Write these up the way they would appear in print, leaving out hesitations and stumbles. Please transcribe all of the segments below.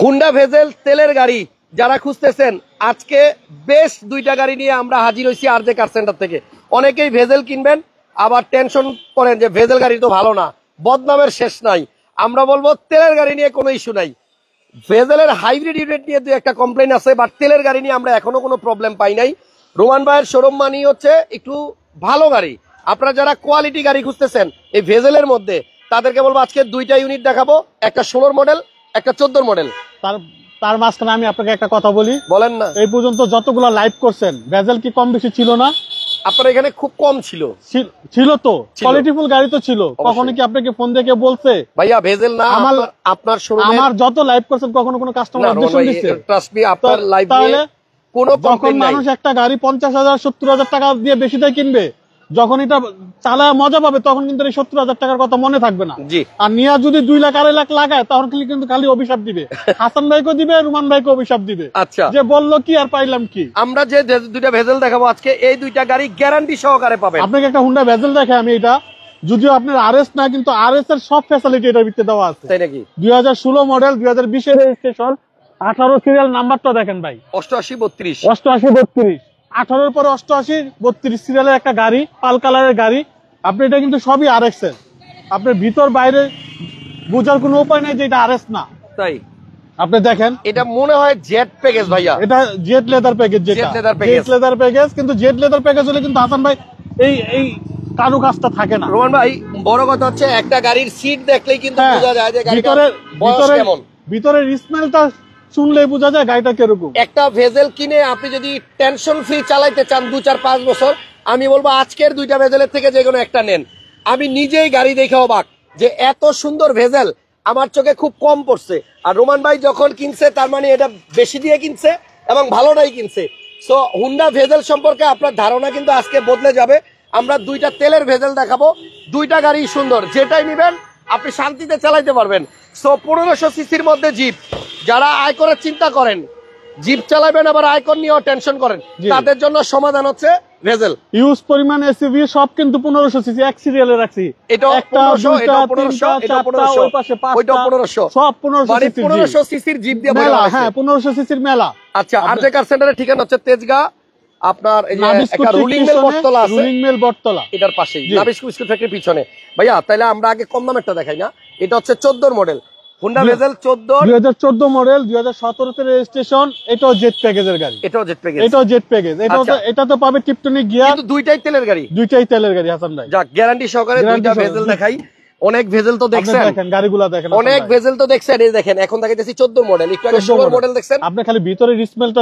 Honda bezel তেলের গাড়ি যারা খুঁজতেছেন, আজকে বেশ দুইটা গাড়ি নিয়ে আমরা হাজির হয়েছি আরজে কার সেন্টার থেকে। অনেকেই ভেজেল কিনবেন, আবার টেনশন করেন যে ভেজেল গাড়ি তো ভালো না, বদনামের শেষ নাই। আমরা বলবো তেলের গাড়ি নিয়ে কোনো ইস্যু নাই। ভেজেলের হাইব্রিড ইউনিট নিয়ে দুই একটা কমপ্লেন আছে, বাট তেলের গাড়ি নিয়ে আমরা এখনো কোনো প্রবলেম পাই নাই। রোমান ভাইয়ের শোরুম মানি হচ্ছে একটু ভালো গাড়ি। আপনারা যারা কোয়ালিটি গাড়ি খুঁজতেছেন এই ভেজেলের মধ্যে, তাদেরকে বলবো আজকে দুইটা ইউনিট দেখাবো, একটা 16 মডেল, একটা 14 মডেল। তার মাঝখানে আমি আপনাকে একটা কথা বলি, বলেন না। এই পর্যন্ত যতগুলো লাইভ করছেন ভেজেল কি কম বেশি ছিল না? আপনার এখানে খুব কম ছিল তো কোয়ালিটিফুল গাড়ি তো ছিল। কখনো কি আপনাকে ফোন দেখে বলছে ভাইয়া ভেজেল না? আপনার শোরুমে আমার যত লাইভ করছেন কখনো কোনো কাস্টমার অবজেকশন দিচ্ছে? ট্রাস্ট মি, আপনার লাইভ তাহলে কোনো যখন মানুষ একটা গাড়ি 50,000 70,000 টাকা দিয়ে বেশি দিয়ে কিনবে, যখন এটা চালায় মজা পাবে তখন কিন্তু এই 70,000 টাকার কথা মনে থাকবে না। আর নিয়া যদি 2 লাখ 2.5 লাখ লাগায় তখন কিন্তু খালি অভিশাপ দিবে, হাসান ভাইকে দিবে, রুমান ভাইকে অভিশাপ দিবে। আচ্ছা, যে বললো কি আর পাইলাম কি। আমরা যে দুইটা ভেজেল দেখাবো আজকে, এই দুইটা গাড়ি গ্যারান্টি সহকারে পাবেন। আপনাকে একটা হুন্ডা ভেজেল দেখে আমি, এটা যদিও আপনার আরএস না, কিন্তু আরএস এর সব ফ্যাসিলিটি এটার ভিতরে দেওয়া আছে। তাই নাকি? 2016 মডেল, 2020 এর রেজিস্ট্রেশন, 18 সিরিয়াল নাম্বারটা দেখেন ভাই, 8832 8832, 18 পরে 88 32 সিরিয়ালের একটা গাড়ি, পাল কালারের গাড়ি। আপনি এটা কিন্তু সবই আরএক্স এর, আপনার ভিতর বাইরে বোঝার কোনো উপায় নাই যে এটা আরএস না। তাই আপনি দেখেন, এটা মনে হয় জেড প্যাকেজ ভাইয়া, এটা জেড লেদার প্যাকেজ, যেটা জেড লেদার প্যাকেজ। কিন্তু জেড লেদার প্যাকেজ হলে কিন্তু হাসান ভাই এই কারু কাজটা থাকে না। রোমান ভাই বড় কথা হচ্ছে একটা গাড়ির সিট দেখলেই কিন্তু বোঝা যায় যে গাড়িটার বয়স কেমন। ভিতরের স্মেলটা শুনলেই বোঝা যায় গাড়িটা কিরকম। একটা ভেজেল কিনে আপনি যদি টেনশন ফ্রি চালাইতে চান 2-4-5 বছর, আমি বলবো আজকের দুইটা ভেজেলের থেকে যে কোনো একটা নেন। আমি নিজেই গাড়ি দেখে অবাক যে এত সুন্দর ভেজেল আমার চোখে খুব কম পড়ছে। আর রোমান ভাই যখন কিনছে তার মানে এটা বেশি দিয়ে কিনছে এবং ভালোটাই কিনছে। সো হুন্ডা ভেজেল সম্পর্কে আপনার ধারণা কিন্তু আজকে বদলে যাবে। আমরা দুইটা তেলের ভেজেল দেখাবো, দুইটা গাড়ি সুন্দর, যেটাই নিবেন আপনি শান্তিতে চালাইতে পারবেন। সো 1500 সিসির মধ্যে জিপ, যারা আয়করের চিন্তা করেন, জিপ চালাবেন আবার আয়কর নিয়েও টেনশন করেন, তাদের জন্য সমাধান হচ্ছে ভেজেল। ইউজ পরিমাণ এসইভি সব কিন্তু 1500 সিসি এক সিরিয়ালে রাখছি। এটা 1500, এটা 1500, এটা 1500, ওই পাশে 5টা, ওইটা 1500, সব 1500 সিসির জিপ দিয়ে মেলা। হ্যাঁ 1500 সিসির মেলা। আচ্ছা, আরজে কার সেন্টারের ঠিকানা হচ্ছে তেজগাঁ, আপনার এই যে একটা রুলিং মেল বটতলা আছে, রুলিং মেল বটতলা, এটার পাশেই নাবিস্কো বিস্কুট ফ্যাক্টরির পিছনে। ভাইয়া তাহলে আমরা আগে কম দামেরটা দেখাই না? এটা হচ্ছে 14 মডেল হুন্ডা ভেজেল, 2014 মডেল, 2017 তে রেজিস্ট্রেশন। এটাও জেট প্যাকেজের গাড়ি, এটাও জেট প্যাকেজ, এটাও জেট প্যাকেজ। এটা তো পাবে টিপটনিক গিয়ার, কিন্তু দুইটাই তেলের গাড়ি, দুইটাই তেলের গাড়ি হাসান ভাই। যাক, গ্যারান্টি সহকারে দুইটা ভেজেল দেখাই। অনেক ভেজেল তো দেখছেন, দেখেন গাড়িগুলো দেখেন, অনেক ভেজেল তো দেখছেন। এই দেখেন এখন দেখাইতেছি 14 মডেল, একটু আগে 16 মডেল দেখছেন। আপনি খালি ভিতরের স্মেলটা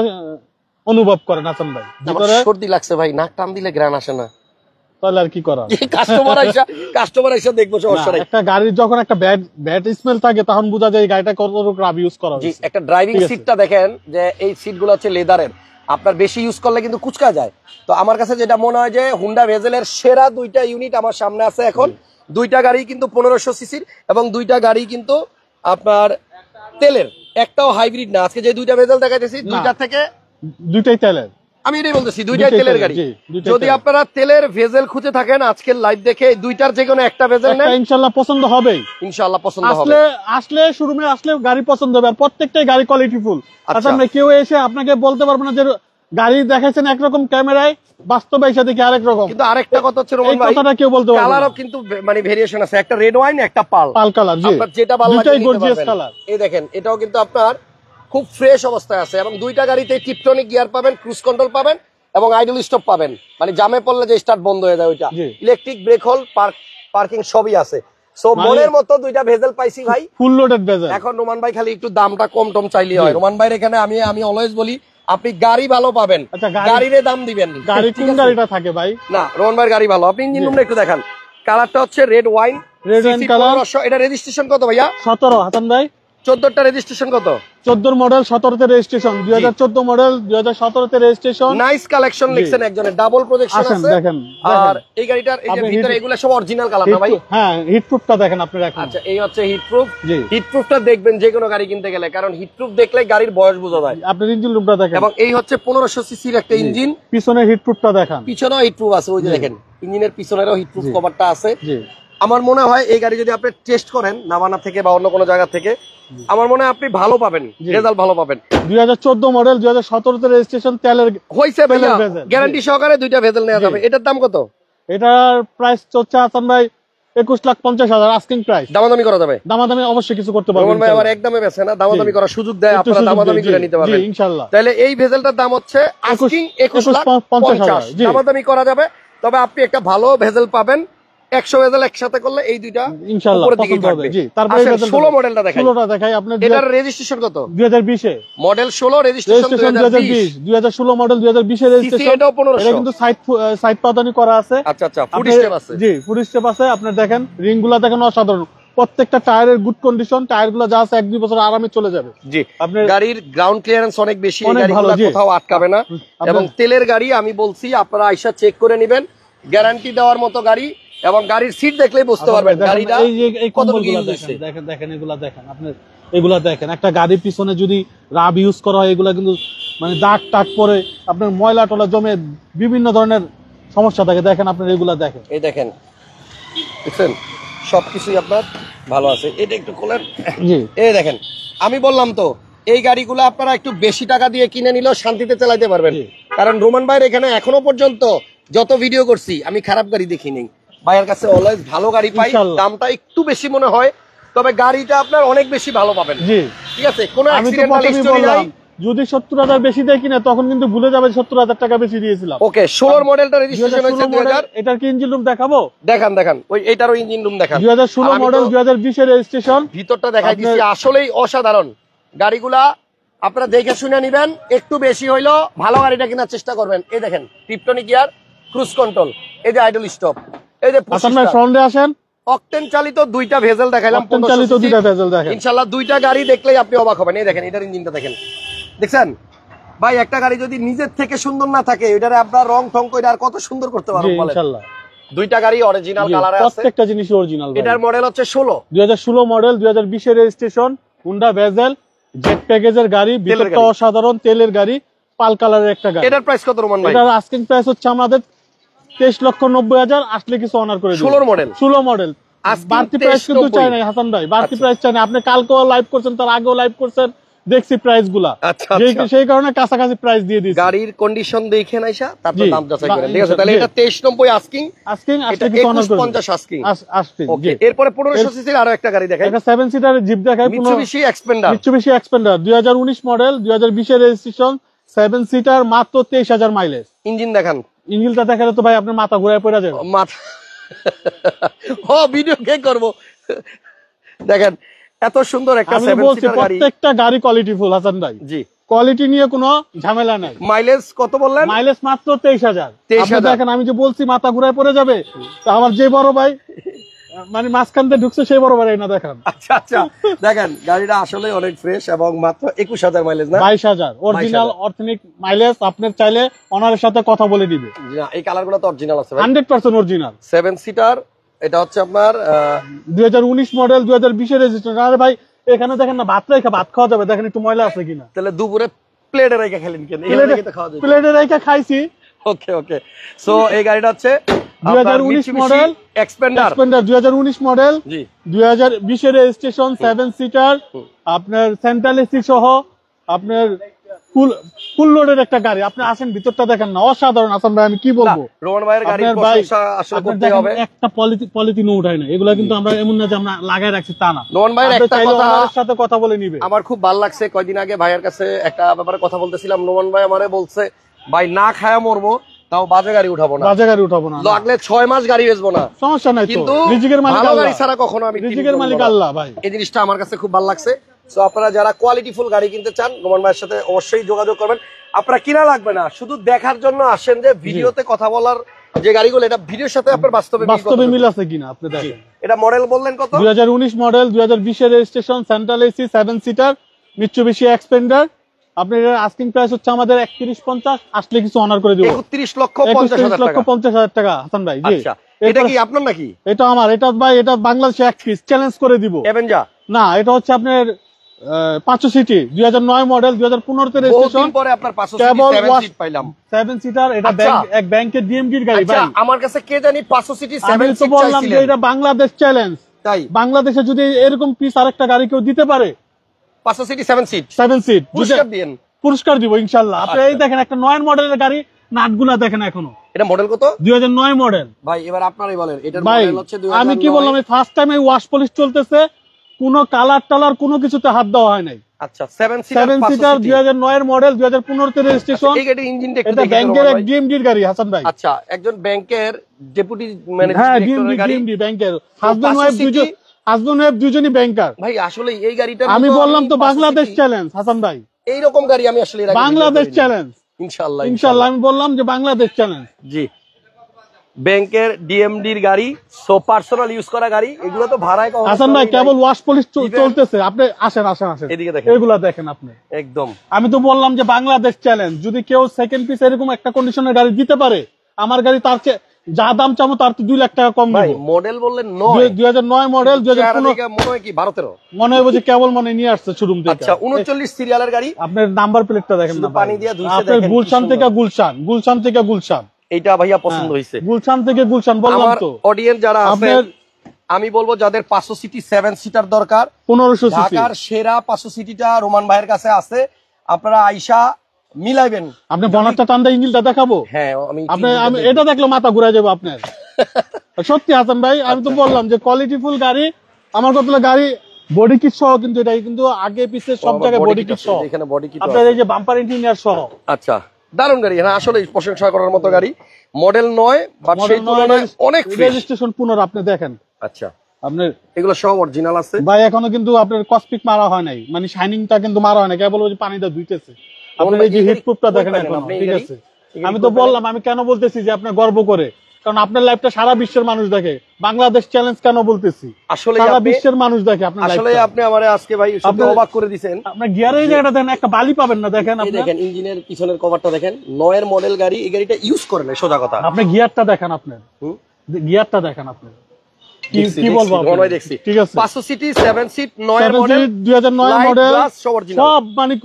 অনুভব করেন হাসান ভাই। ভিতরে সর্দি লাগছে ভাই, নাক টান দিলে গ্রান আসে না, তাহলে আর কি করা? কাস্টমার আইসা দেখবো, সমস্যা নাই। একটা গাড়ির যখন একটা ব্যাড স্মেল থাকে তখন বোঝা যায় গাড়িটা কতটুকু রাব ইউজ করা হয়েছে। একটা ড্রাইভিং সিটটা দেখেন, যে এই সিটগুলো হচ্ছে লেদারের, আপনার বেশি ইউজ করলে কিন্তু কুচকা যায়। তো আমার কাছে যেটা মনে হয় যে হুন্ডা ভেজেলের সেরা দুইটা ইউনিট আমার সামনে আছে এখন। দুইটা গাড়ি কিন্তু 1500 সিসির এবং দুইটা গাড়ি কিন্তু আপনার তেলের, একটাও হাইব্রিড না। আজকে যে দুইটা ভেজেল দেখাইতেছি দুইটা থেকে দুইটাই তেলের, আমি এটাই বলতেছি দুইটাই তেলের গাড়ি। যদি আপনারা তেলের ভেজেল খুঁজে থাকেন আজকের লাইভ দেখে দুইটার যে কোনো একটা ভেজেল নেন, ইনশাআল্লাহ পছন্দ হবে, ইনশাআল্লাহ পছন্দ হবে। আসলে শোরুমে আসলে গাড়ি পছন্দ হবে, আর প্রত্যেকটাই গাড়ি কোয়ালিটিফুল। আচ্ছা, কেউ এসে আপনাকে বলতে পারবে না যে গাড়ি দেখাচ্ছেন একরকম ক্যামেরায়, বাস্তবে এসে দেখি আরেক রকম। কিন্তু আরেকটা কথা হচ্ছে রোমান ভাই, কথাটা কেউ বলতে পারবে না। কালারও কিন্তু মানে ভেরিয়েশন আছে, একটা রেড ওয়াইন, একটা পাল কালার, জি আপনার যেটা ভালো লাগে নিতে পারবেন। এই দেখেন এটাও কিন্তু আপনার খুব ফ্রেশ অবস্থায় আছে এবং দুইটা গাড়িতে টিপটনিক গিয়ার পাবেন, ক্রুজ কন্ট্রোল পাবেন এবং আইডল স্টপ পাবেন, মানে জামে পড়লে যে স্টার্ট বন্ধ হয়ে যায় ওইটা, ইলেকট্রিক ব্রেক হোল, পার্কিং সবই আছে। সো মনের মতো দুইটা ভেজেল পাইছি ভাই, ফুল লোডেড ভেজেল। এখন রোমান ভাই খালি একটু দামটা কম টম চাইলে হয়। রোমান ভাইয়ের এখানে আমি অলওয়েজ বলি আপনি গাড়ি ভালো পাবেন, গাড়িরে দাম দিবেন। গাড়ি কোন গাড়িটা থাকে ভাই? না, রোমান ভাইয়ের গাড়ি ভালো। আপনি ইঞ্জিন রুমটা একটু দেখান, কালারটা হচ্ছে রেড ওয়াইন, কালার। এটা রেজিস্ট্রেশন কত ভাইয়া? 17 হাসান ভাই। 14টা রেজিস্ট্রেশন কত? 14 মডেল, 17তে রেজিস্ট্রেশন, 2014 মডেল, 2017তে রেজিস্ট্রেশন। নাইস কালেকশন লিখছেন একজনের, ডাবল প্রজেকশন আছে। দেখেন, আর এই গাড়িটার এই যে ভিতরে এগুলা সব অরিজিনাল কালার না ভাই? হ্যাঁ, হিট প্রুফটা দেখেন আপনি রাখেন। আচ্ছা, এই হচ্ছে হিট প্রুফ। হিট প্রুফটা দেখবেন যে কোনো গাড়ি কিনতে গেলে, কারণ হিট প্রুফ দেখলে গাড়ির বয়স বোঝা যায়। আপনি ইঞ্জিন রুমটা দেখেন, এবং এই হচ্ছে 1500 সিসির একটা ইঞ্জিন। পিছনে হিট প্রুফটা দেখেন, পিছনেও হিট প্রুফ আছে, ওই যে দেখেন ইঞ্জিনের পিছনেরও হিট প্রুফ কভারটা আছে। আমার মনে হয় এই গাড়ি যদি আপনি টেস্ট করেন নামানা থেকে বা অন্য কোনো জায়গা থেকে, আমার মনে হয় আপনি ভালো পাবেন, রেজাল্ট ভালো পাবেন। 2014 মডেল, 2017 তে রেজিস্ট্রেশন, তেলের হইছে ভাইয়া, গ্যারান্টি সহকারে দুইটা ভেজেল নেওয়া যাবে। এটার দাম কত? এটার প্রাইস হচ্ছে হাসান ভাই 21,50,000 আস্কিং প্রাইস। দামাদামি করা যাবে? দামাদামি অবশ্যই কিছু করতে পারবেন। রোমান ভাই আবার একদমে বেচে না, দামাদামি করার সুযোগ দেয়, আপনারা দামাদামি করে নিতে পারবেন ইনশাআল্লাহ। তাহলে এই ভেজেলটার দাম হচ্ছে আস্কিং 21,50,000, দামাদামি করা যাবে। তবে আপনি একটা ভালো ভেজেল পাবেন, 100 ভেজেল একসাথে করলে এই দুইটা ইনশাআল্লাহ পছন্দ হবে। জি, তারপরে 16 মডেলটা দেখাই। 16টা দেখাই আপনাদের। এটার রেজিস্ট্রেশন কত? 2020 এ মডেল 16, রেজিস্ট্রেশন 2020। 2016 মডেল, 2020 এর রেজিস্ট্রেশন। এটাও 1500। এটা কিন্তু সাইড পাদানি করা আছে। আচ্ছা আচ্ছা, ফুড স্টেপ আছে। জি, ফুড স্টেপ আছে। আপনি দেখেন রিংগুলা দেখেন অসাধারণ, প্রত্যেকটা টায়ারের গুড কন্ডিশন, টায়ারগুলো যা আছে 1-2 বছর আরামে চলে যাবে। জি, আপনার গাড়ির গ্রাউন্ড ক্লিয়ারেন্স অনেক বেশি, এই গাড়িগুলো কোথাও আটকাবে না। এবং তেলের গাড়ি আমি বলছি, আপনারা আইসা চেক করে নেবেন, গ্যারান্টি দেওয়ার মতো গাড়ি। এবং গাড়ির সিট দেখলেই বুঝতে পারবেন গাড়িটা কতটুকু ইউজ হচ্ছে। দেখেন দেখেন এগুলা দেখেন, আপনি এগুলা দেখেন, একটা গাড়ির পিছনে যদি রাব ইউজ করা হয়, এগুলা কিন্তু মানে দাগ টাক পরে আপনার ময়লা টলা জমে বিভিন্ন ধরনের সমস্যা থাকে। দেখেন আপনার এগুলা দেখেন, এই দেখেন, দেখছেন সবকিছুই আপনার ভালো আছে। এটা একটু খোলেন। জি, এই দেখেন, আমি বললাম তো এই গাড়িগুলো আপনারা একটু বেশি টাকা দিয়ে কিনে নিলেও শান্তিতে চালাতে পারবেন। কারণ রোমান ভাইয়ের এখানে এখনো পর্যন্ত যত ভিডিও করছি আমি খারাপ গাড়ি দেখিনি। ভাইয়ের কাছে অলওয়েজ ভালো গাড়ি পাই, দামটা একটু বেশি মনে হয়, তবে গাড়িটা আপনার অনেক বেশি ভালো পাবেন। জি, ঠিক আছে, কোনো অ্যাক্সিডেন্টাল হিস্টরি নাই। যদি 70,000 বেশি দেয় কিনা তখন কিন্তু ভুলে যাবে 70,000 টাকা বেশি দিয়েছিলাম। ওকে, 16 মডেলটা রেজিস্ট্রেশন হয়েছে 2000। এটার কি ইঞ্জিন রুম দেখাবো? দেখান দেখান, ওই এটারও ইঞ্জিন রুম দেখান। 2016 মডেল, 2020 এর রেজিস্ট্রেশন। ভিতরটা দেখাই দিচ্ছি, আসলেই অসাধারণ গাড়িগুলা। আপনারা দেখে শুনে নিবেন, একটু বেশি হইলো ভালো গাড়িটা কেনার চেষ্টা করবেন। এই দেখেন, টিপটনিক গিয়ার, ক্রুজ কন্ট্রোল, এই যে আইডল স্টপ, এই যে ফ্রন্টে আসেন, অকটেন চালিত দুইটা ভেজেল দেখাইলাম, অকটেন চালিত দুইটা ভেজেল দেখেন। ইনশাআল্লাহ দুইটা গাড়ি দেখলেই আপনি অবাক হবেন। এই দেখেন, এটার ইঞ্জিনটা দেখেন, দেখছেন ভাই? একটা গাড়ি যদি নিজের থেকে সুন্দর না থাকে, এটারে আপনার রং ঠং কইরা আর কত সুন্দর করতে পারবেন বলেন? ইনশাআল্লাহ দুইটা গাড়ি অরিজিনাল কালারে আছে, প্রত্যেকটা জিনিস অরিজিনাল। এটার মডেল হচ্ছে 16, 2016 মডেল, 2020 এর রেজিস্ট্রেশন, হুন্ডা ভেজেল, জেট প্যাকেজের গাড়ি, ভিতরটা অসাধারণ, তেলের গাড়ি, পাল কালারের একটা গাড়ি। এটার প্রাইস কত রোমান ভাই? এটার আস্কিং প্রাইস হচ্ছে আমাদের 23,90,000, আসলে কিছু অনার করে দিই। 16 মডেল, 16 মডেল। বাড়তি প্রাইস কিন্তু চাই না হাসান ভাই, বাড়তি প্রাইস চাই না। আপনি কালকেও লাইভ করছেন, তার আগেও লাইভ করছেন, দেখছি প্রাইস গুলা, সেই কারণে কাছাকাছি প্রাইস দিয়ে দিচ্ছি। গাড়ির কন্ডিশন দেখে নাইসা তারপর দাম যাচাই করেন। ঠিক আছে, তাহলে এটা 2390 আস্কিং, এটা 2150 আস্কিং। ওকে, এরপরে 1500 সিসির আরো একটা গাড়ি দেখাই, একটা 7 সিটার জিপ দেখাই, Mitsubishi expander. Mitsubishi expander 2019 model, 2020 এর রেজিস্ট্রেশন, 7 সিটার, মাত্র 23,000 মাইলেজ। ইঞ্জিন দেখান। ইঞ্জিনটা দেখালে তো ভাই আপনার মাথা ঘুরায় পড়ে যাবে। মাথা ভিডিও কে করব? দেখেন এত সুন্দর একটা 7 সিটার গাড়ি, প্রত্যেকটা গাড়ি কোয়ালিটি ফুল হাসান ভাই। জি, কোয়ালিটি নিয়ে কোনো ঝামেলা নাই। মাইলেজ কত বললেন? মাইলেজ মাত্র 23,000। 23,000 দেখেন, আমি যে বলছি মাথা ঘুরায় পড়ে যাবে, তো আমার যে বড় ভাই মানে মাঝখান দিয়ে ঢুকছে সেই বড় ভাই না দেখান। আচ্ছা আচ্ছা, দেখেন গাড়িটা আসলে অনেক ফ্রেশ এবং মাত্র 21,000 মাইলেজ না 22,000 অরিজিনাল অথেন্টিক মাইলেজ। আপনি চাইলে ওনারের সাথে কথা বলে দিবে। না, এই কালারগুলো তো অরিজিনাল আছে ভাই, 100% অরিজিনাল। 7 সিটার, এটা হচ্ছে আপনার 2019 মডেল, 2020 এর রেজিস্ট্রেশন। আরে ভাই এখানে দেখেন না, ভাত খাওয়া যাবে, দেখেন একটু ময়লা আছে কিনা। তাহলে দুপুরে প্লেটে রেখে খেলেন কেন? প্লেটে রেখে খাইছি। ওকে ওকে, সো এই গাড়িটা হচ্ছে 2019 মডেল এক্সপেন্ডার, 2019 মডেল, জি, 2020 এর রেজিস্ট্রেশন, 7 সিটার, আপনার সেন্ট্রাল এসি সহ, আপনার ফুল লোডের একটা গাড়ি। আপনি আসেন, ভিতরটা দেখেন না, অসাধারণ। আসান ভাই আমি কি বলবো, রোমান ভাইয়ের গাড়ির প্রশংসা আসলে করতে হবে। একটা পলিথিনও উঠায় না, এগুলা কিন্তু আমরা এমন না যে আমরা লাগায় রাখছি, তা না। রোমান ভাইয়ের একটা কথা আমার সাথে কথা বলে নিবে। আমার খুব ভালো লাগছে, কয়দিন আগে ভাইয়ের কাছে একটা ব্যাপারে কথা বলতেছিলাম, রোমান ভাই আমারে বলছে, ভাই না খায়া মরবো, তাও বাজে গাড়ি উঠাবো না, লাগলে 6 মাস গাড়ি বেচবো না, সমস্যা নাই, কিন্তু রিজিকের মালিক আল্লাহ, গাড়ি ছাড়া কখনো আমি রিজিকের মালিক আল্লাহ ভাই। এই জিনিসটা আমার কাছে খুব ভালো লাগছে। সো আপনারা যারা কোয়ালিটিফুল গাড়ি কিনতে চান, রোমান ভাইয়ের সাথে অবশ্যই যোগাযোগ করবেন। আপনারা কিনা লাগবে না, শুধু দেখার জন্য আসেন যে ভিডিওতে কথা বলার যে গাড়িগুলো, এটা ভিডিওর সাথে আপনার বাস্তবে মিল আছে কিনা আপনি দেখেন। এটা মডেল বললেন কত? 2019 মডেল, 2020 এর registration, central AC, 7 seater, Mitsubishi expander. আপনার আস্কিং প্রাইস হচ্ছে আমাদের 3150, আসলে কিছু অনার করে দিব। 31,50,000 টাকা হাসান ভাই। জি, এটা কি আপনার নাকি? এটা আমার, এটা ভাই, এটা বাংলাদেশে এক পিস চ্যালেঞ্জ করে দিব। এভেঞ্জার না, এটা হচ্ছে আপনার 500 সিটি 2009 মডেল 2015 তে রেজিস্ট্রেশন। বহুদিন পরে আপনার 500 সিটি কেবল 7 সিট পাইলাম। 7 সিটার, এটা আচ্ছা। এক ব্যাংকের ডিএমডির গাড়ি আচ্ছা, ভাই। আমার কাছে কে জানি 500 সিটি আমি 7 তো সিট বললাম যে চাইছিলেন। এটা বাংলাদেশ চ্যালেঞ্জ। তাই বাংলাদেশে যদি এরকম পিস আরেকটা গাড়ি কেউ দিতে পারে 500 সিটি 7 সিট 7 সিট পুরস্কার দিয়েন। পুরস্কার দিব ইনশাআল্লাহ। আপনি এই দেখেন একটা 9 মডেলের গাড়ি, নাটগুলা দেখেন এখনো। এটা মডেল কত 2009 মডেল ভাই? এবার আপনারাই বলেন। এটার ভাই। মডেল হচ্ছে 2009। আমি কি বললাম, এই ফার্স্ট টাইম এই ওয়াশ পলিশ চলতেছে, কোনো কালার টালার কোনো কিছুতে হাত দেওয়া হয় নাই। আচ্ছা 7 7 সিটার 2009 এর মডেল 2015 তে রেজিস্ট্রেশন। এই গাড়ির ইঞ্জিনটা একটু এটা দেখে ব্যাংকের এক ডিএমডির গাড়ি হাসান ভাই। আচ্ছা, একজন ব্যাংকের ডেপুটি হ্যাঁ, ম্যানেজার গাড়ি। ডিএমডি ব্যাংকের হাজবেন্ড ওয়াইফ দুজনই ব্যাংকার। ভাই আসলে এই গাড়িটা আমি বললাম তো বাংলাদেশ চ্যালেঞ্জ হাসান ভাই। এই রকম গাড়ি আমি আসলে এর আগে বাংলাদেশ ভিডিও করিনি। চ্যালেঞ্জ ইনশাআল্লাহ ইনশাআল্লাহ আমি বললাম যে বাংলাদেশ চ্যালেঞ্জ। জি, ব্যাংকের ডিএমডির গাড়ি, সো পার্সোনাল ইউজ করা গাড়ি, এগুলো তো ভাড়ায় কখনো হাসান ভাই চলেই কেবল নাই। ওয়াশ পলিশ Even- চলতেছে। আপনি আসেন এদিকে দেখেন। এগুলা দেখেন আপনি। একদম আমি তো বললাম যে বাংলাদেশ চ্যালেঞ্জ। যদি কেউ সেকেন্ড পিস এরকম একটা কন্ডিশনের গাড়ি দিতে পারে, আমার গাড়ি তার চেয়ে যা দাম চামো তার তো 2 লাখ টাকা কম ভাই। দিব। মডেল বললেন 9, 2009 মডেল 2015 মনে হয় কি 12-13 মনে হয় যে কেবল মনে নিয়ে আসছে শোরুম থেকে। আচ্ছা 39 সিরিয়ালের গাড়ি। আপনার নাম্বার প্লেটটা দেখেন শুধু না পানি ভাই। দিয়া ধুইছে, আপনার দেখেন কি গুলশান সুন্দর। থেকে গুলশান থেকে গুলশান। এইটা ভাইয়া পছন্দ হয়েছে। গুলশান থেকে গুলশান বললাম আমার তো। অডিয়েন্স যারা আছে, আপনার আমি বলবো যাদের 500 সিটি 7 সিটার দরকার, 1500 সিসি ঢাকার সেরা 500 সিটিটা রোমান ভাইয়ের কাছে আছে। আপনারা আইসা মিলাইবেন। আপনি বনারটা টান্ডা ইঞ্জিনটা দেখাবো। হ্যাঁ, আমি এটা দেখলে মাথা ঘুরে যাবো আপনার। সত্যি হাসান ভাই, আমি তো বললাম যে কোয়ালিটিফুল গাড়ি। আমার কতগুলো গাড়ি বডি কিট সহ, কিন্তু এটা কিন্তু আগে পিছে সব জায়গায় বডি কিট সহ। এখানে বডি কিট আপনার এই যে বাম্পার ইঞ্জিনিয়ার সহ। আচ্ছা, দারুণ গাড়ি। হ্যাঁ, আসলে প্রশংসা করার মতো গাড়ি। মডেল 9, বাট সেই তুলনায় অনেক ফ্রেশ। রেজিস্ট্রেশন 15 আপনি দেখেন। আচ্ছা, আপনার এগুলো সব অরিজিনাল আছে ভাই। এখনো কিন্তু আপনার কসপিক মারা হয় নাই, মানে শাইনিংটা কিন্তু মারা হয় নাই, কেবল ওই যে পানিটা ধুইতেছে। আপনার এই যে হিট প্রুফটা দেখেন এখনো ঠিক আছে। আমি তো বললাম, আমি কেন বলতেছি যে আপনি গর্ব করে, কারণ আপনার লাইফটা সারা বিশ্বের মানুষ দেখে। বাংলাদেশ চ্যালেঞ্জ কেন বলতেছি, আসলে সারা বিশ্বের মানুষ দেখে আপনার আসলে লাইফটা। আপনি আমারে আজকে ভাই সত্যি অবাক করে দিবেন। আপনার গিয়ারের জায়গাটা দেখেন, একটা বালি পাবেন না। দেখেন এই আপনি, দেখেন ইঞ্জিনের পিছনের কভারটা দেখেন। 9 এর মডেল গাড়ি, এই গাড়িটা ইউজ করে না, সোজা কথা। আপনি গিয়ারটা দেখেন, আপনার গিয়ারটা দেখেন আপনি। কি বলবো আপনাকে? মনে দেখছি। ঠিক আছে, 500 সিটি 7 সিট 9 এর 7 মডেল, 2009 মডেল, সব অরিজিনাল। সব মানে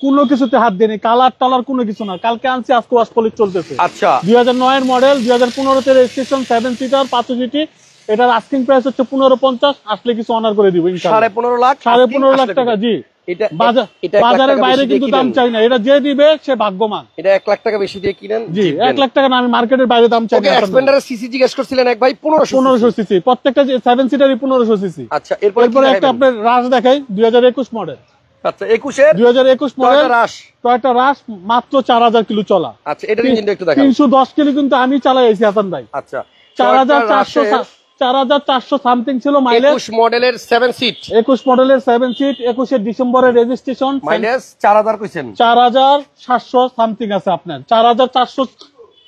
কোনো কিছুতে হাত দেয়নি, কালার টালার কোনো কিছু না। কালকে আনছি, আজকে ওয়াশ পলিশ চলতেছে। আচ্ছা 2009 এর মডেল, 2015 তে রেজিস্ট্রেশন, 7 সিটার 500 সিটি। এটার আস্কিং প্রাইস হচ্ছে 1550। আসলে কিছু অনার করে দিব ইনশাআল্লাহ। 15.5 লাখ, 15.5 লাখ টাকা। জি, এটা বাজারের বাইরে কিন্তু দাম চাই না। এটা যে দিবে সে ভাগ্যবান। এটা 1 লাখ টাকা বেশি দিয়ে কিনেন। জি, 1 লাখ টাকা না, আমি মার্কেটের বাইরে দাম চাই না। এক্সপেন্ডারের সিসি জিজ্ঞেস করছিলেন এক ভাই, 1500 সিসি প্রত্যেকটা 7 সিটারই 1500 সিসি। আচ্ছা, এরপরে একটা আপনার রাশ দেখাই 2021 মডেল। আচ্ছা 21 এর 2021 মডেল রাশ, টয়োটা রাশ, মাত্র 4000 কিলো চলা। আচ্ছা, এটার ইঞ্জিনটা একটু দেখান। 310 কিলো কিন্তু আমি চালাইছি হাসান ভাই। আচ্ছা 4400 সামথিং ছিল মাইলেজ। 21 মডেলের 7 সিট, 21 মডেলের 7 সিট, 21 ডিসেম্বরের রেজিস্ট্রেশন। মাইলেজ 4000 কইছেন। 4700 সামথিং আছে আপনার। 4400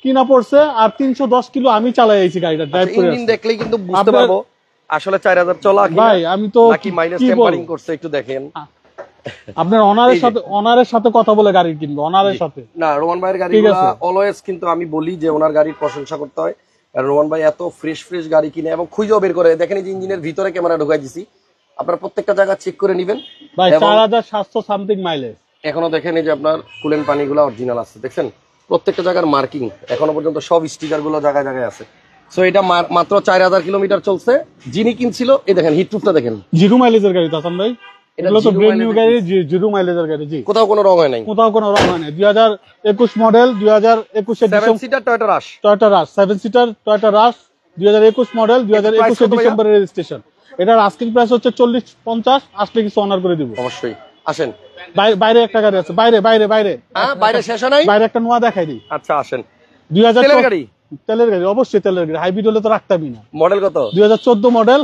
কিনা পড়ছে, আর 310 কিলো আমি চালাইছি গাড়িটা ড্রাইভ করে। ইঞ্জিন দেখলেই কিন্তু বুঝতে পারবো আসলে 4000 চলা কিনা। ভাই আমি তো নাকি মাইলেজ টেম্পারিং করছে, একটু দেখেন। আপনার অনারের সাথে কথা বলে গাড়ি কিনবো, অনারের সাথে না। রোমান ভাইয়ের গাড়িগুলো অলওয়েজ কিন্তু আমি বলি যে ওনার গাড়ির প্রশংসা করতে হয়, কারণ রোমান ভাই এত ফ্রেশ গাড়ি কিনে এবং খুঁজেও বের করে। দেখেন এই যে ইঞ্জিনের ভিতরে ক্যামেরা ঢুকাই দিছি, আপনারা প্রত্যেকটা জায়গা চেক করে নেবেন ভাই। 4700 সামথিং মাইলেজ। এখনো দেখেন এই যে আপনার কুলেন পানিগুলো অরিজিনাল আছে, দেখছেন প্রত্যেকটা জায়গার মার্কিং এখনো পর্যন্ত, সব স্টিকার গুলো জায়গায় জায়গায় আছে। সো এটা মাত্র 4000 কিলোমিটার চলছে। যিনি কিনছিল, এই দেখেন হিটপ্রুফটা দেখেন, জিরো মাইলেজের গাড়ি হাসান ভাই। এগুলো তো ব্র্যান্ড নিউ গাড়ি, জিরো মাইলেজের গাড়ি। জি, কোথাও কোনো রং হয় নাই, কোথাও কোনো রং হয় না। 2021 মডেল, 2021 এর 7 সিটার টয়োটা রাশ, টয়োটা রাশ 7 সিটার টয়োটা রাশ, 2021 মডেল, 2021 এর ডিসেম্বরের রেজিস্ট্রেশন। এটার আস্কিং প্রাইস হচ্ছে 40-50। আসলে কিছু অনার করে দিব অবশ্যই। আসেন, বাইরে একটা গাড়ি আছে, বাইরে হ্যাঁ বাইরে শেষ হয় নাই, বাইরে একটা নোয়া দেখাই দিই। আচ্ছা আসেন। 2000 তেলের গাড়ি, তেলের গাড়ি, অবশ্যই তেলের গাড়ি। হাইব্রিড হলে তো রাখতামই না। মডেল কত? 2014 মডেল,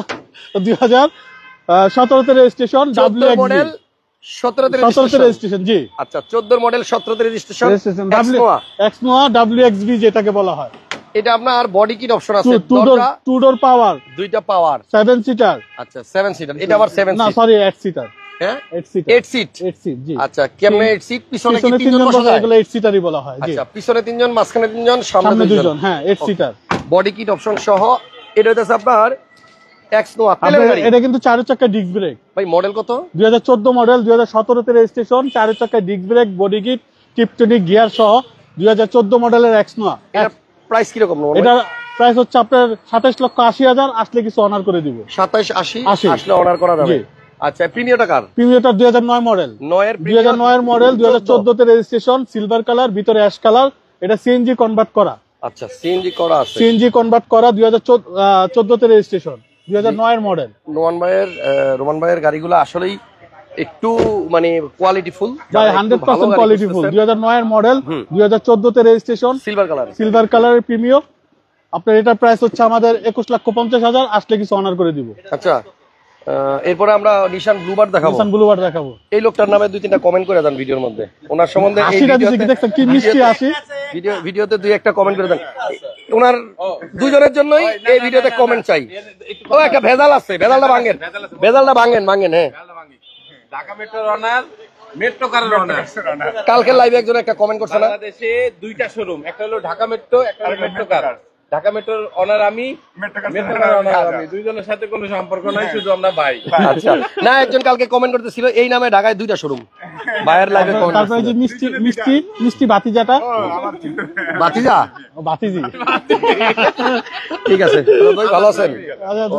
2017 তে রেজিস্ট্রেশন, মডেল 17 তে রেজিস্ট্রেশন। জি, আচ্ছা 14 মডেল 17 তে রেজিস্ট্রেশন, এক্সনোয়া WXV যেটাকে বলা হয়। এটা আপনার বডি কিট অপশন আছে, টু ডোর পাওয়ার, দুইটা পাওয়ার, 7 সিটার। আচ্ছা 7 সিটার, এটা আবার 7 না সিট, সরি 8 সিটার। হ্যাঁ 8 সিট, 8 সিট। জি। আচ্ছা কেমনে 8 সিট? পিছনে কি তিনজন বসা যায়? এগুলো 8 সিটারই বলা হয়। জি, আচ্ছা পিছনে তিনজন, মাঝখানে তিনজন, সামনে সামনে দুইজন। দুইজন। হ্যাঁ 8 সিটার। বডি কিট অপশন সহ এটা হইতাছে আপনার এক্সনোয়া তেলের গাড়ি। এটা কিন্তু 4 চাকা ডিস্ক ব্রেক ভাই মডেল কত? 2014 মডেল, 2017 তে রেজিস্ট্রেশন, 4 চাকা disc brake, body kit, Tiptronic gear সহ 2014 মডেলের এক্সনোয়া। এটা প্রাইস কি রকম? এটা প্রাইস হচ্ছে আপনার 27,80,000, আসলে কিছু অনার করে দিব। 27,80 আসলে অনার করা যাবে। আচ্ছা প্রিমিয়ারটা কার? প্রিমিয়ারটা 2009 মডেল। 2009 এর মডেল, 2014 তে রেজিস্ট্রেশন, সিলভার কালার, ভিতরে অ্যাশ কালার। এটা সিএনজি কনভার্ট করা। আচ্ছা সিএনজি করা আছে। সিএনজি কনভার্ট করা, 2014 তে রেজিস্ট্রেশন, 2009 এর মডেল। রোমান ভাইয়ের গাড়িগুলো আসলেই একটু মানে কোয়ালিটিফুল ভাই, 100% কোয়ালিটিফুল। 2009 এর মডেল, 2014 তে রেজিস্ট্রেশন, সিলভার কালারের প্রিমিয়াম। আপনার এটা প্রাইস হচ্ছে আমাদের 21,50,000, আসলে কিছু অনার করে দিব। আচ্ছা এরপরে আমরা নিশান ব্লুবার্ড দেখাবো। নিশান ব্লুবার্ড দেখাবো। এই লোকটার নামে 2-3টা কমেন্ট করে দেন ভিডিওর মধ্যে। ওনার সম্বন্ধে এই দেখছেন কি মিষ্টি আসি ভিডিওতে 2-1টা কমেন্ট করে দেন। ওনার দুজনের জন্যই এই ভিডিওতে কমেন্ট চাই। ও একটা ভেজাল আছে, ভেজালটা ভাঙেন। হ্যাঁ ঢাকা মেট্রো রানার, মেট্রো কারের রানার। কালকে লাইভে একজন একটা কমেন্ট করছে না? বাংলাদেশে 2টা শোরুম, একটা হলো ঢাকা মেট্রো, একটা হলো মেট্রো কার। ঢাকা মেট্রোর অনার আমি, মেট্রো কারের অনার আমি। দুইজনের সাথে কোনো সম্পর্ক নাই, শুধু আমরা ভাই। আচ্ছা না, একজন কালকে কমেন্ট করতেছিল এই নামে ঢাকায় 2টা শোরুম। ভাইয়ের লাইভে কমেন্ট। তারপরে যে মিষ্টি বাতিজাটা, বাতিজা বাতিজি। ঠিক আছে, ভাই ভালো আছেন?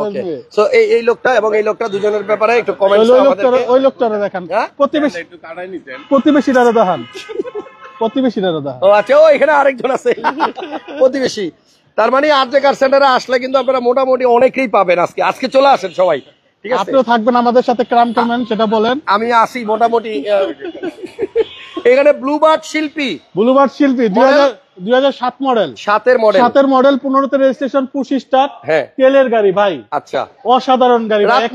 ওকে সো এই লোকটা এবং এই লোকটা দুজনের ব্যাপারে একটু কমেন্ট আমাদেরকে। ওই লোকটারে দেখান, প্রতিবেশীটারে দেখান, প্রতিবেশীটারে দেখান। ও আচ্ছা, ও এখানে আরেকজন আছে প্রতিবেশী। তার মানে আরজে কার সেন্টারে আসলে কিন্তু আপনারা মোটামুটি অনেকেই পাবেন। আজকে চলে আসেন সবাই, ঠিক আছে? আপনিও থাকবেন আমাদের সাথে, ক্রাম করবেন, সেটা বলেন। আমি আসি মোটামুটি। এখানে ব্লুবার্ড শিল্পী 2007 মডেল, 7 এর মডেল, 15 তে রেজিস্ট্রেশন, পুশ স্টার্ট, হ্যাঁ তেলের গাড়ি ভাই। আচ্ছা অসাধারণ গাড়ি। রাত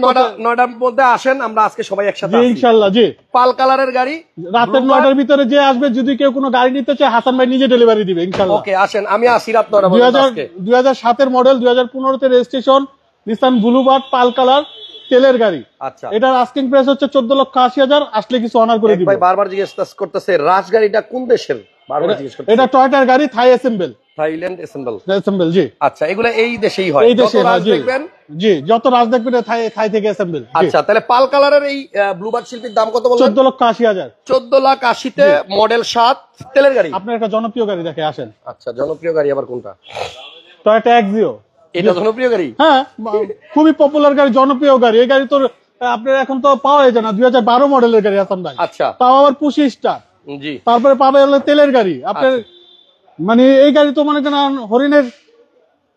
9টার মধ্যে আসেন, আমরা আজকে সবাই একসাথে আছি ইনশাআল্লাহ। জি, পাল কালারের গাড়ি রাতের 9টার ভিতরে যে আসবে, যদি কেউ কোনো গাড়ি নিতে চায়, হাসান ভাই নিজে ডেলিভারি দিবে ইনশাআল্লাহ। ওকে আসেন, আমি আসি রাত 9টা আজকে। 2007 এর মডেল, 2015 তে রেজিস্ট্রেশন, নিসান ব্লুবার্ড পাল কালার, তেলের গাড়ি। আচ্ছা এটার আস্কিং প্রাইস হচ্ছে 14,80,000, আসলে কিছু অনার করে দিব। ভাই বারবার জিজ্ঞেস করতেছে রাজ গাড়িটা কোন দেশের, বারবার জিজ্ঞেস করতেছে। এটা টয়োটার গাড়ি, থাই অ্যাসেম্বল, থাইল্যান্ড অ্যাসেম্বল। জি আচ্ছা, এগুলা এই দেশেই হয়, এই দেশে রাজ দেখবেন। জি, যত রাজ দেখবেন থাই থেকে অ্যাসেম্বল। আচ্ছা, তাহলে পাল কালারের এই ব্লুবার্ড শিল্পীর দাম কত বললেন? 14,80,000। 14,80,000 তে মডেল 7 তেলের গাড়ি। আপনার একটা জনপ্রিয় গাড়ি দেখে আসেন। আচ্ছা, জনপ্রিয় গাড়ি আবার কোনটা? Toyota Axio. এটা জনপ্রিয় গাড়ি? হ্যাঁ, খুবই পপুলার গাড়ি, জনপ্রিয় গাড়ি। এই গাড়ি তো আপনার এখন তো পাওয়া যায় না, 2012 মডেলের গাড়ি হাসান ভাই। আচ্ছা, তাও আবার পুশ স্টার। জি, তারপরে পাবে হলো তেলের গাড়ি। আপনার মানে এই গাড়ি তো মনে করেন হরিণের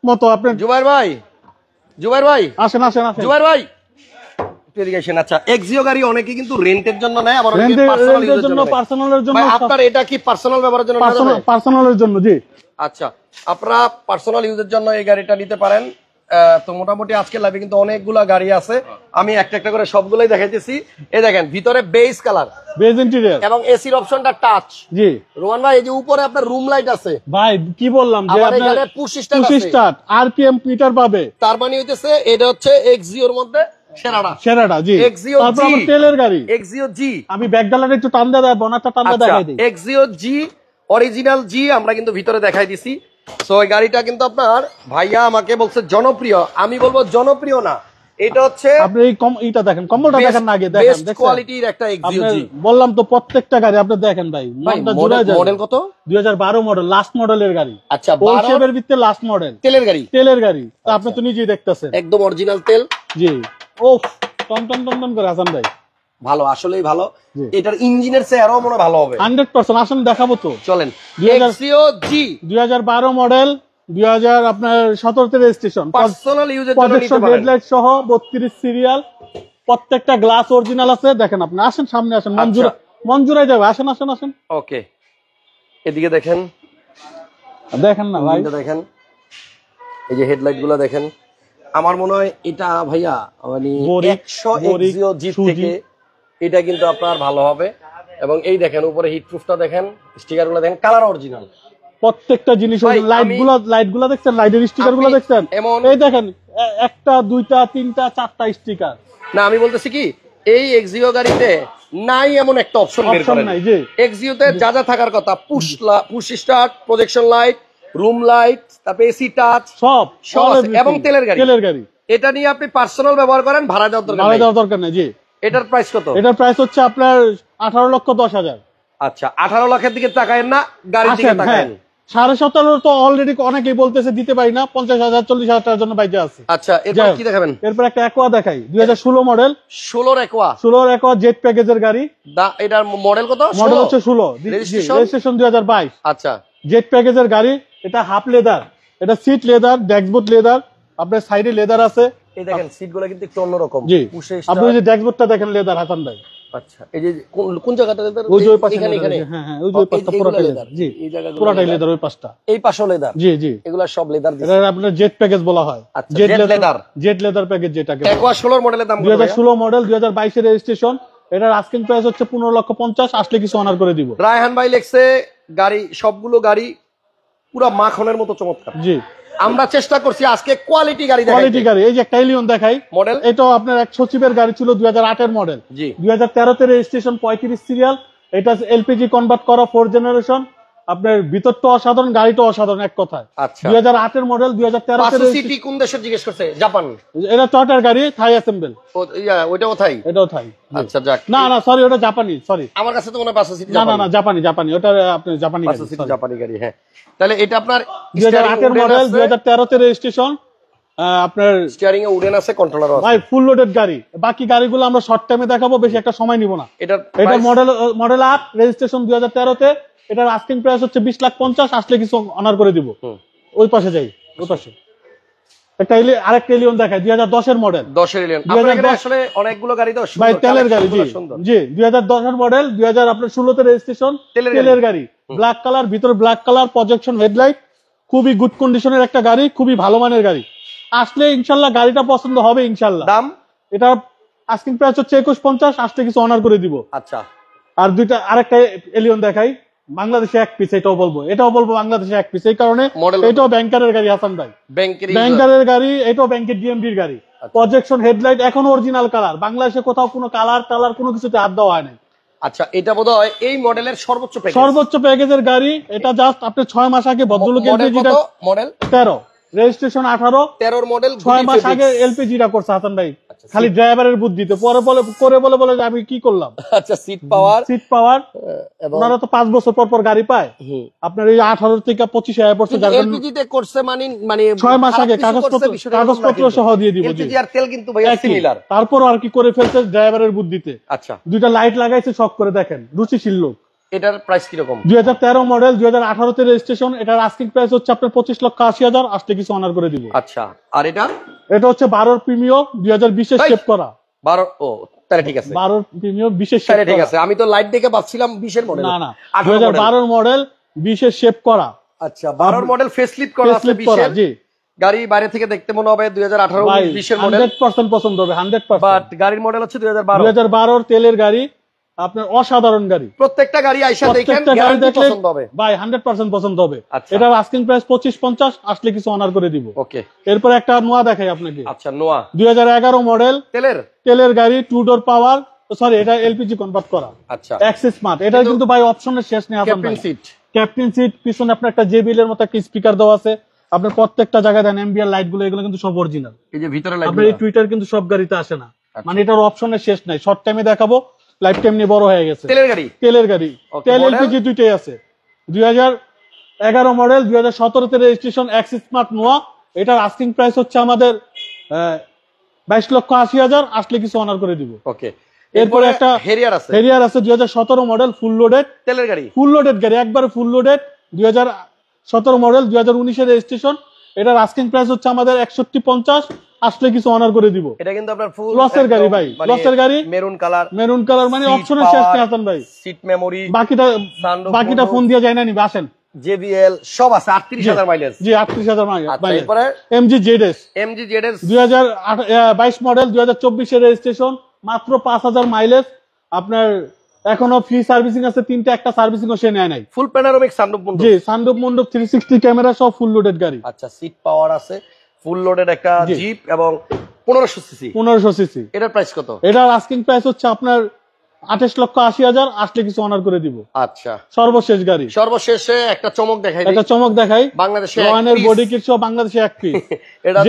মতো। আপনার জুবাইর ভাই আসেন জুবাইর ভাই এদিকে আসেন। আচ্ছা, এক্সিও গাড়ি অনেকে কিন্তু রেন্টের জন্য নেয়, আবার রেন্টের জন্য, পার্সোনালের জন্য। আপনার এটা কি পার্সোনাল ব্যবহারের জন্য? পার্সোনালের জন্য, জি। আচ্ছা, আপনারা পার্সোনাল ইউজের জন্য এই গাড়িটা নিতে পারেন। তো মোটামুটি আজকে লাইভে কিন্তু অনেকগুলা গাড়ি আছে, আমি একটা করে সবগুলাই দেখাইতেছি। এই দেখেন ভিতরে বেজ কালার, বেজ ইন্টেরিয়র এবং এসির অপশনটা টাচ। জি রোমান ভাই, এই যে উপরে আপনার রুম লাইট আছে ভাই, কি বললাম যে আপনার পুশ স্টার্ট, আরপিএম মিটার পাবে। তার মানে হইতেছে এটা হচ্ছে এক্সিওর মধ্যে সেরাটা। জি, এক্সিও জি, তারপর তেলের গাড়ি এক্সিও জি। আমি ব্যাকডালার একটু টান দেয়, বনারটা টান দেখাই দিই। এক্সিও জি, অরিজিনাল জি, আমরা কিন্তু ভিতরে দেখাই দিছি। সো এই গাড়িটা কিন্তু আপনার ভাইয়া আমাকে বলছে জনপ্রিয়, আমি বলবো জনপ্রিয় না, এটা হচ্ছে আপনি এই এটা দেখেন, কম্বলটা দেখেন না আগে, দেখেন বেস্ট কোয়ালিটির একটা এক্সিও জি। বললাম তো প্রত্যেকটা গাড়ি আপনি দেখেন ভাই, মডেল কত? 2012 মডেল, লাস্ট মডেলের গাড়ি। আচ্ছা, শেপের ভিতরে লাস্ট মডেল, তেলের গাড়ি। তা আপনি তো নিজেই দেখতেছেন, একদম অরিজিনাল তেল। জি, ও টন করে হাসান ভাই, ভালো, আসলেই ভালো। এটার ইঞ্জিনের চেয়ে আরো মনে ভালো হবে 100%। আসেন দেখাবো তো, চলেন। এক্সিও জি 2012 মডেল, 2000 আপনার 17 তে রেজিস্ট্রেশন, পার্সোনাল ইউজের জন্য নিতে পারেন। হেডলাইট সহ 32 সিরিয়াল, প্রত্যেকটা গ্লাস অরিজিনাল আছে। দেখেন আপনি, আসেন সামনে আসেন, মঞ্জুরাই যাবে। আসেন। ওকে, এদিকে দেখেন না ভাই, দেখেন এই যে হেডলাইট গুলা দেখেন। আমার মনে হয় এটা ভাইয়া মানে 100 এক্সিও জি থেকে এটা কিন্তু আপনার ভালো হবে। এবং এই দেখেন উপরে হিট প্রুফটা দেখেন, স্টিকার গুলো দেখেন, কালার অরিজিনাল, প্রত্যেকটা জিনিস। লাইট গুলা দেখছেন, লাইটের স্টিকার গুলো দেখছেন, এই দেখেন 1টা 2টা 3টা 4টা স্টিকার। না, আমি বলতেছি কি, এই এক্সিও গাড়িতে নাই এমন একটা অপশন বের করেন নাই। এক্সিওতে যা যা থাকার কথা, push start, projection light, room light, তারপর এসি টাচ, সব এবং তেলের গাড়ি। এটা নিয়ে আপনি পার্সোনাল ব্যবহার করেন, ভাড়া দেওয়ার দরকার ভাড়া নেই। দেওয়ার দরকার নেই। জি, এটার প্রাইস কত? এটার প্রাইস হচ্ছে আপনার 18,10,000। আচ্ছা, 18 লাখের দিকে তাকায়েন না, গাড়ির দিকে আসেন, হ্যাঁ, তাকায়েন। 17.5 তো অলরেডি অনেকেই বলতেছে দিতে পারি না, 50,000 40,000 টাকার জন্য বাইজে আছে। আচ্ছা, এরপর কি দেখাবেন? এরপর একটা অ্যাকোয়া দেখাই, 2016 মডেল, 16 একোয়া। 16 অ্যাকোয়া জেট প্যাকেজের গাড়ি। এটার মডেল কত? মডেল হচ্ছে 16, Registration? রেজিস্ট্রেশন 2022। আচ্ছা, জেট প্যাকেজের গাড়ি। এটা হাফ লেদার, এটা সিট লেদার, ড্যাশবোর্ড লেদার, আপনার সাইডে লেদার আছে। এই দেখেন সিটগুলো কিন্তু একটু অন্যরকম। জি, পুশে আপনি ওই যে ড্যাশবোর্ডটা দেখেন লেদার হাসান ভাই। আচ্ছা, এই যে কোন জায়গাটা লেদার? ওই যে ওই পাশে এখানে leather, এখানে। হ্যাঁ হ্যাঁ, ওই যে ওই পাশটা পুরোটাই লেদার। জি, এই জায়গাগুলো পুরোটাই লেদার ওই পাশটা। এই পাশেও লেদার। জি জি, এগুলা সব লেদার এটা আপনার জেট প্যাকেজ বলা হয়। আচ্ছা, jet leather। Jet leather package যেটাকে বলে। একোয়া 16 মডেলের দাম কত? 2016 মডেল, 2022 এর রেজিস্ট্রেশন। এটার আস্কিং প্রাইস হচ্ছে 15,50,000, আসলে কিছু অনার করে দিব। রায়হান ভাই লেখছে গাড়ি, সবগুলো গাড়ি পুরো মাখনের মতো চমৎকার। জি, আমরা চেষ্টা করছি আজকে কোয়ালিটি গাড়ি কোয়ালিটি দেখাইতে। গাড়ি। এই যে একটা এলিয়ন দেখাই, মডেল এটাও আপনার এক সচিবের গাড়ি ছিল, 2008 এর মডেল, জি 2013 তে রেজিস্ট্রেশন, 35 সিরিয়াল। এটা এলপিজি কনভার্ট করা 4 জেনারেশন। আপনার ভিতরটা অসাধারণ, গাড়িটা অসাধারণ, এক কথায়। আচ্ছা, 2008 এর মডেল, 2013 তে পাঁচশো সিটি কোন দেশের জিজ্ঞেস করছে? জাপান। এটা টয়টার গাড়ি, থাই অ্যাসেম্বল। ওইটা কোথায়? এটাও থাই। আচ্ছা, যাক। না না, সরি, ওটা জাপানি, সরি। আমার কাছে তো মনে হয় 500 সিটি না না না, জাপানি, জাপানি, ওটা আপনি জাপানি গাড়ি। 500 সিটি জাপানি গাড়ি। হ্যাঁ, তাহলে এটা আপনার 2008 এর মডেল, 2013 তে রেজিস্ট্রেশন। আপনার স্টিয়ারিং এ উডেন আছে, কন্ট্রোলার আছে। ভাই ফুল লোডেড গাড়ি। বাকি গাড়িগুলো আমরা শর্ট টাইমে দেখাবো, বেশি একটা সময় নিব না। এটার এটার মডেল আপ, রেজিস্ট্রেশন 2013 তে। এটার আস্কিং প্রাইস হচ্ছে 20,50,000, আসলে কিছু অনার করে দিব। ওই পাশে যাই, ওই পাশে একটা আরেকটা এলিয়ন দেখায়, 2010 এর মডেল। 10 এর এলিয়ন। আপনার এখানে আসলে অনেকগুলো গাড়ি তো সুন্দর, ভাই তেলের গাড়ি। জি collection গুলো সুন্দর। জি, 2010 এর মডেল, 2016 তে রেজিস্ট্রেশন, তেলের গাড়ি, ব্ল্যাক কালার, ভিতরে ব্ল্যাক কালার, প্রজেকশন হেডলাইট, খুবই গুড কন্ডিশনের একটা গাড়ি, খুবই ভালো মানের গাড়ি। আসলে ইনশাল্লাহ গাড়িটা পছন্দ হবে ইনশাল্লাহ। দাম? এটা আস্কিং প্রাইস হচ্ছে 21,50, আসলে কিছু অনার করে দিব। আচ্ছা, আর আরেকটা এলিয়ন দেখাই, বাংলাদেশে এক পিস, এটাও বলবো বাংলাদেশে এক পিস, এই কারণে এটাও ব্যাংকারের গাড়ি হাসান ভাই, ব্যাংকারের গাড়ি, এটাও ব্যাংকের ডিএমডির গাড়ি। প্রজেকশন হেডলাইট এখন অরিজিনাল কালার, বাংলাদেশে কোথাও কোনো কালার কোনো কিছুতে হাত দেওয়া হয় না। আচ্ছা, এটা বোধহয় এই মডেলের সর্বোচ্চ প্যাকেজের গাড়ি। এটা জাস্ট আপনি 6 মাস আগে ভদ্রলোক এলপিজিটা, মডেল 13, রেজিস্ট্রেশন 18 মডেল, 6 মাস আগে এলপিজিটা করছে হাসান ভাই, খালি ড্রাইভারের বুদ্ধিতে। পরে বলে যে আমি কি করলাম। আচ্ছা, সিট পাওয়ার ওনারা তো 5 বছর পর গাড়ি পায়। আপনার এই 18 থেকে 25 আয় পড়ছে, এলপিজি তে করছে, মানে 6 মাস আগে কাগজপত্র সহ দিয়ে দিব। এলপিজি আর তেল কিন্তু ভাইয়া সিমিলার। তারপর আর কি করে ফেলছে ড্রাইভারের বুদ্ধিতে। আচ্ছা, দুইটা লাইট লাগাইছে, শক করে দেখেন, রুচিশীল লোক। এটার প্রাইস কি রকম? 2013 মডেল, 2018 তে রেজিস্ট্রেশন। এটার আস্কিং প্রাইস হচ্ছে আপনার 25,80,000, আসলে কিছু অনার করে দিব। আচ্ছা, আর এটা হচ্ছে 12 প্রিমিয়াম, 2020 এর শেপ করা। 12? ও তাহলে ঠিক আছে, 12 প্রিমিয়াম 20 তাহলে ঠিক আছে। আমি তো লাইট দেখে ভাবছিলাম 20 এর মডেল। না না, 2012 মডেল, 20 এর শেপ করা। আচ্ছা, 12 মডেল ফেসলিফট করা আছে, 20 এর। জি, গাড়ি বাইরে থেকে দেখতে মনে হবে 2018 20 এর মডেল, 100% পছন্দ হবে, 100%। বাট গাড়ির মডেল হচ্ছে 2012 তেলের গাড়ি, আপনার অসাধারণ গাড়ি। প্রত্যেকটা গাড়ি আইসা দেখেন, গ্যারান্টি পছন্দ হবে ভাই, 100% পছন্দ হবে। এটার আস্কিং প্রাইস 25,50, আসলে কিছু অনার করে দিব। ওকে, এরপর একটা নোয়া দেখাই আপনাকে। আচ্ছা, নোয়া 2011 মডেল, তেলের গাড়ি, 2 ডোর পাওয়ার, সরি এটা এলপিজি কনভার্ট করা। আচ্ছা, এক্সিস স্মার্ট। এটা কিন্তু ভাই অপশনের শেষ নেই। ক্যাপ্টেন সিট, পিছনে আপনার একটা জেবিএল এর মতো একটা স্পিকার দেওয়া আছে। আপনার প্রত্যেকটা জায়গায় দেন এমবিআর লাইট গুলো, এগুলো কিন্তু সব অরিজিনাল। এই যে ভিতরে লাইট, আপনার এই টুইটার কিন্তু সব গাড়িতে আসে না, মানে এটার অপশনের শেষ নাই। শর্ট টাইমে দেখাবো, লাইফ টাইম নিয়ে বড় হয়ে গেছে। তেলের গাড়ি, তেল এলপিজি দুইটাই আছে। 2011 মডেল, 2017 তে রেজিস্ট্রেশন, এক্সিস স্মার্ট নোয়া। এটার আস্কিং প্রাইস হচ্ছে আমাদের 22,80,000, আসলে কিছু অনার করে দিব। ওকে, এরপরে একটা হেরিয়ার আছে 2017 মডেল, ফুল লোডেড তেলের গাড়ি, ফুল লোডেড গাড়ি, একবারে ফুল লোডেড, 2017 মডেল, 2019 এর রেজিস্ট্রেশন। এটার আস্কিং প্রাইস হচ্ছে আমাদের 61,50, আসলে কিছু অনার করে দিব। এটা কিন্তু আপনার ফুল লসের গাড়ি ভাই, লসের গাড়ি, মেরুন কালার, মানে অপশনের শেষ নেই হাসান ভাই। সিট মেমোরি, বাকিটা ফোন দিয়ে যায় না, নিবে আসেন। জেবিএল সব আছে, 38,000 মাইলেজ। জি, 38,000 মাইলেজ। এরপরে এমজি জেডএস 2022 মডেল, 2024 এর রেজিস্ট্রেশন, মাত্র 5,000 মাইলেজ। আপনার এখনো ফ্রি সার্ভিসিং আছে 3টা, একটা সার্ভিসিং ও সে নেয় নাই। ফুল প্যানোরামিক সানরুফ মন্ডপ, জি সানরুফ মন্ডপ, 360 ক্যামেরা সব, ফুল লোডেড গাড়ি। আচ্ছা, সিট পাওয়ার আছে, ফুল লোডেড একটা জিপ, এবং 1500 সিসি। এটার প্রাইস কত? এটার আস্কিং প্রাইস হচ্ছে আপনার 28,80,000 আসলে কিছু অনার করে দিব। আচ্ছা, সর্বশেষ গাড়ি, সর্বশেষে একটা চমক দেখাই দিই। একটা চমক দেখাই, বাংলাদেশে রয়্যালের বডি কিট সহ বাংলাদেশে এক পিস। এটা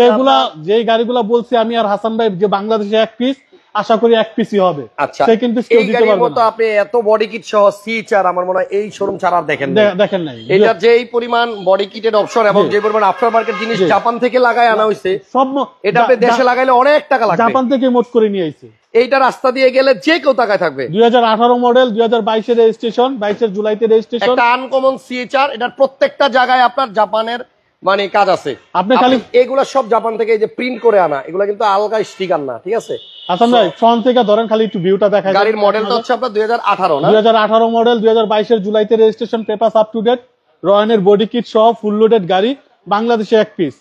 যেই গাড়িগুলা বলছি আমি আর হাসান ভাই যে বাংলাদেশে এক পিস, আশা করি এক পিসই হবে। আচ্ছা, সেকেন্ড পিস কেউ এই দিতে গাড়ির পারবে মতো না। আপনি এত বডি কিট সহ সিএচআর আমার মনে হয় এই শোরুম ছাড়া আর দেখেন নাই। দেখেন নাই। এটা যেই পরিমাণ বডি কিটের অপশন এবং যে পরিমাণ আফটার মার্কেট জিনিস জাপান থেকে লাগায় আনা হয়েছে, সব এটা আপনি দেশে লাগাইলে অনেক টাকা লাগবে। জাপান থেকে মোট করে নিয়ে আইছে। এইটা রাস্তা দিয়ে গেলে যে কেউ টাকায় থাকবে। 2018 মডেল, 2022 এর রেজিস্ট্রেশন, 22 জুলাইতে রেজিস্ট্রেশন। একটা আনকমন সিএচআর, এটার প্রত্যেকটা জায়গায় আপনার জাপানের মানে কাজ আছে। আপনি খালি এগুলা সব জাপান থেকে এই যে প্রিন্ট করে আনা, এগুলা কিন্তু আলগা স্টিকার না, ঠিক আছে? হাসান ভাই ফ্রন্ট থেকে ধরেন খালি একটু ভিউটা দেখাই। গাড়ির মডেলটা হচ্ছে আপনার 2018 না? 2018 মডেল, 2022 এর জুলাইতে registration, papers up to date, রয়্যালের বডি কিট সহ ফুল লোডেড গাড়ি, বাংলাদেশে এক পিস।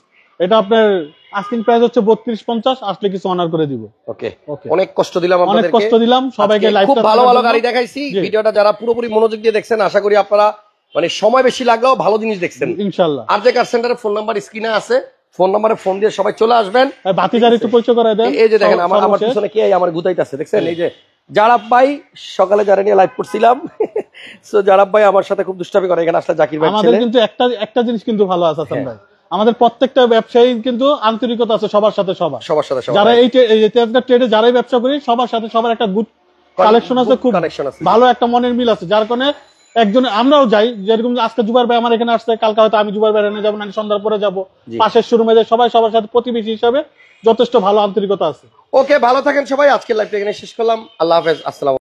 এটা আপনার আস্কিং প্রাইস হচ্ছে 32,50, আসলে কিছু অনার করে দিব। ওকে, অনেক কষ্ট দিলাম অনেক আপনাদেরকে, কষ্ট দিলাম সবাইকে। আজকে খুব ভালো ভালো গাড়ি দেখাইছি। ভিডিওটা যারা পুরোপুরি মনোযোগ দিয়ে দেখছেন, আশা করি আপনারা মানে সময় বেশি লাগলেও ভালো জিনিস দেখছেন ইনশাআল্লাহ। আর যে কার সেন্টারের ফোন নাম্বার স্ক্রিনে আছে, ফোন নাম্বারে ফোন দিয়ে সবাই চলে আসবেন। বাতিজার একটু পরিচয় করে দেন। এই যে দেখেন আমার পিছনে কে আমার গুতাইতেছে, দেখছেন? এই যে জারাব ভাই, সকালে যারা নিয়ে লাইভ করছিলাম, সো জারাব ভাই আমার সাথে খুব দুষ্টামি করে। এখানে আসলে জাকির ভাই আমাদের কিন্তু একটা জিনিস কিন্তু ভালো আছে হাসান ভাই, আমাদের প্রত্যেকটা ব্যবসায়ী কিন্তু আন্তরিকতা আছে সবার সাথে। সবার সাথে যারা এই তেজগাঁ ট্রেডে যারাই ব্যবসা করি, সবার সাথে সবার একটা গুড কালেকশন আছে, খুব ভালো একটা মনের মিল আছে। যার কারণে একজন আমরাও যাই, যেরকম আজকে জুবাইর ভাই আমার এখানে আসছে, কালকে হয়তো আমি জুবাইর ভাই এখানে যাবো, না সন্ধ্যার পরে যাবো, পাশের শোরুমে যাই, সবাই সবার সাথে প্রতিবেশী হিসাবে যথেষ্ট ভালো আন্তরিকতা আছে। ওকে, ভালো থাকেন সবাই। আজকের লাইভটা এখানে শেষ করলাম। আল্লাহ হাফেজ, আসসালাম।